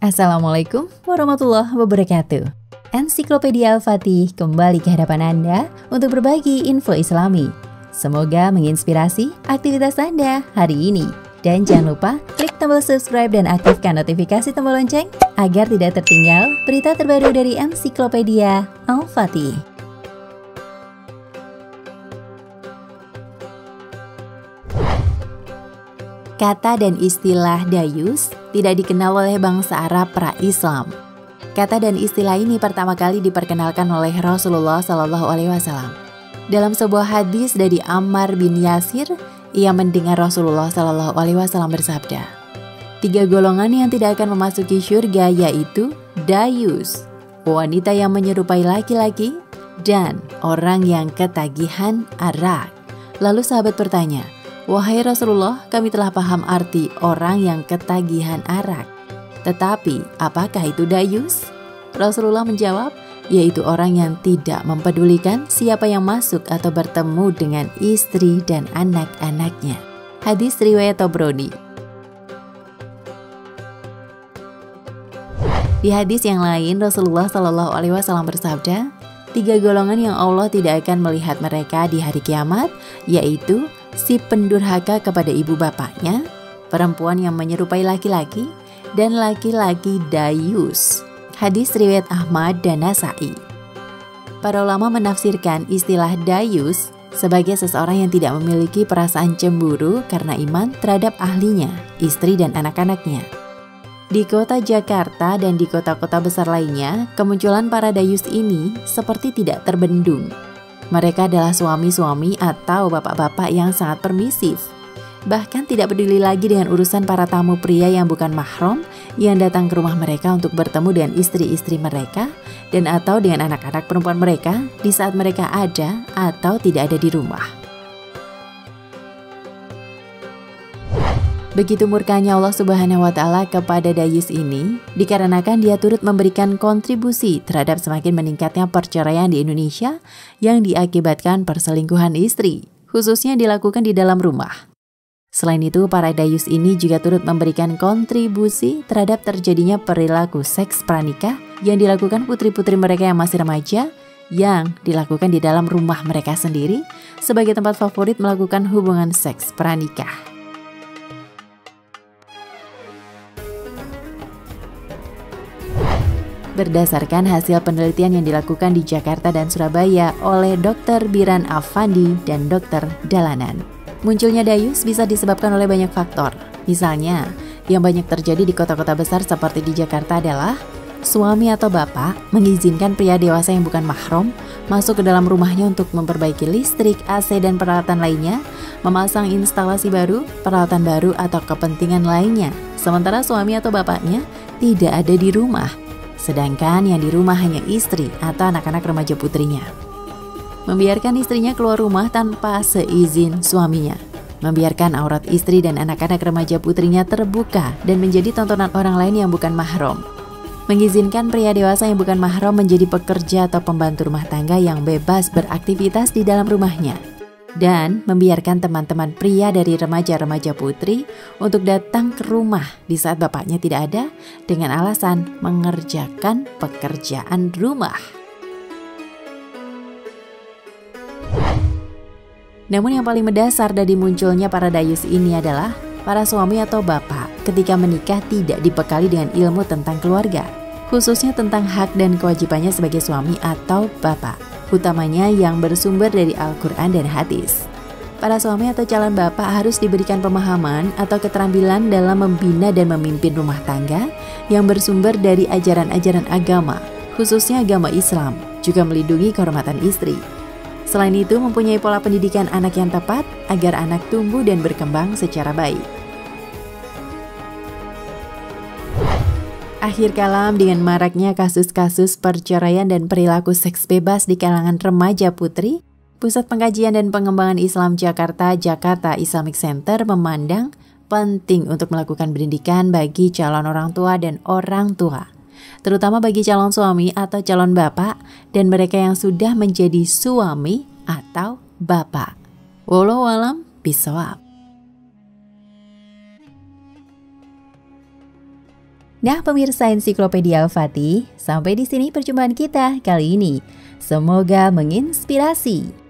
Assalamualaikum warahmatullahi wabarakatuh. Ensiklopedia Al-Fatih kembali ke hadapan Anda untuk berbagi info Islami. Semoga menginspirasi aktivitas Anda hari ini. Dan jangan lupa klik tombol subscribe dan aktifkan notifikasi tombol lonceng agar tidak tertinggal berita terbaru dari Ensiklopedia Al-Fatih. Kata dan istilah dayus tidak dikenal oleh bangsa Arab pra-Islam. Kata dan istilah ini pertama kali diperkenalkan oleh Rasulullah SAW. Dalam sebuah hadis dari Ammar bin Yasir, ia mendengar Rasulullah SAW bersabda, 3 golongan yang tidak akan memasuki syurga yaitu dayus, wanita yang menyerupai laki-laki, dan orang yang ketagihan arak. Lalu sahabat bertanya, "Wahai Rasulullah, kami telah paham arti orang yang ketagihan arak. Tetapi, apakah itu dayus?" Rasulullah menjawab, yaitu orang yang tidak mempedulikan siapa yang masuk atau bertemu dengan istri dan anak-anaknya. Hadis riwayat Tabrani. Di hadis yang lain, Rasulullah SAW bersabda, 3 golongan yang Allah tidak akan melihat mereka di hari kiamat, yaitu si pendurhaka kepada ibu bapaknya, perempuan yang menyerupai laki-laki, dan laki-laki dayus. Hadis riwayat Ahmad dan Nasa'i. Para ulama menafsirkan istilah dayus sebagai seseorang yang tidak memiliki perasaan cemburu karena iman terhadap ahlinya, istri dan anak-anaknya. Di kota Jakarta dan di kota-kota besar lainnya, kemunculan para dayus ini seperti tidak terbendung. Mereka adalah suami-suami atau bapak-bapak yang sangat permisif. Bahkan tidak peduli lagi dengan urusan para tamu pria yang bukan mahram yang datang ke rumah mereka untuk bertemu dengan istri-istri mereka dan atau dengan anak-anak perempuan mereka di saat mereka ada atau tidak ada di rumah. Begitu murkanya Allah Subhanahu wa Ta'ala kepada dayus ini dikarenakan dia turut memberikan kontribusi terhadap semakin meningkatnya perceraian di Indonesia yang diakibatkan perselingkuhan istri, khususnya dilakukan di dalam rumah. Selain itu, para dayus ini juga turut memberikan kontribusi terhadap terjadinya perilaku seks pranikah yang dilakukan putri-putri mereka yang masih remaja, yang dilakukan di dalam rumah mereka sendiri sebagai tempat favorit melakukan hubungan seks pranikah. Berdasarkan hasil penelitian yang dilakukan di Jakarta dan Surabaya oleh Dr. Biran Afandi dan Dr. Dalanan, munculnya dayus bisa disebabkan oleh banyak faktor. Misalnya, yang banyak terjadi di kota-kota besar seperti di Jakarta adalah suami atau bapak mengizinkan pria dewasa yang bukan mahram masuk ke dalam rumahnya untuk memperbaiki listrik, AC, dan peralatan lainnya, memasang instalasi baru, peralatan baru, atau kepentingan lainnya, sementara suami atau bapaknya tidak ada di rumah. Sedangkan yang di rumah hanya istri atau anak-anak remaja putrinya. Membiarkan istrinya keluar rumah tanpa seizin suaminya. Membiarkan aurat istri dan anak-anak remaja putrinya terbuka dan menjadi tontonan orang lain yang bukan mahram. Mengizinkan pria dewasa yang bukan mahram menjadi pekerja atau pembantu rumah tangga yang bebas beraktivitas di dalam rumahnya. Dan membiarkan teman-teman pria dari remaja-remaja putri untuk datang ke rumah di saat bapaknya tidak ada dengan alasan mengerjakan pekerjaan rumah. Namun yang paling mendasar dari munculnya para dayus ini adalah para suami atau bapak ketika menikah tidak dibekali dengan ilmu tentang keluarga, khususnya tentang hak dan kewajibannya sebagai suami atau bapak, utamanya yang bersumber dari Al-Quran dan hadis. Para suami atau calon bapak harus diberikan pemahaman atau keterampilan dalam membina dan memimpin rumah tangga yang bersumber dari ajaran-ajaran agama, khususnya agama Islam, juga melindungi kehormatan istri. Selain itu, mempunyai pola pendidikan anak yang tepat agar anak tumbuh dan berkembang secara baik. Akhir kalam, dengan maraknya kasus-kasus perceraian dan perilaku seks bebas di kalangan remaja putri, Pusat Pengkajian dan Pengembangan Islam Jakarta Islamic Center memandang penting untuk melakukan pendidikan bagi calon orang tua dan orang tua, terutama bagi calon suami atau calon bapak dan mereka yang sudah menjadi suami atau bapak. Wallahu a'lam bishawab. Nah, pemirsa Ensiklopedia Al-Fatih, sampai di sini perjumpaan kita kali ini. Semoga menginspirasi.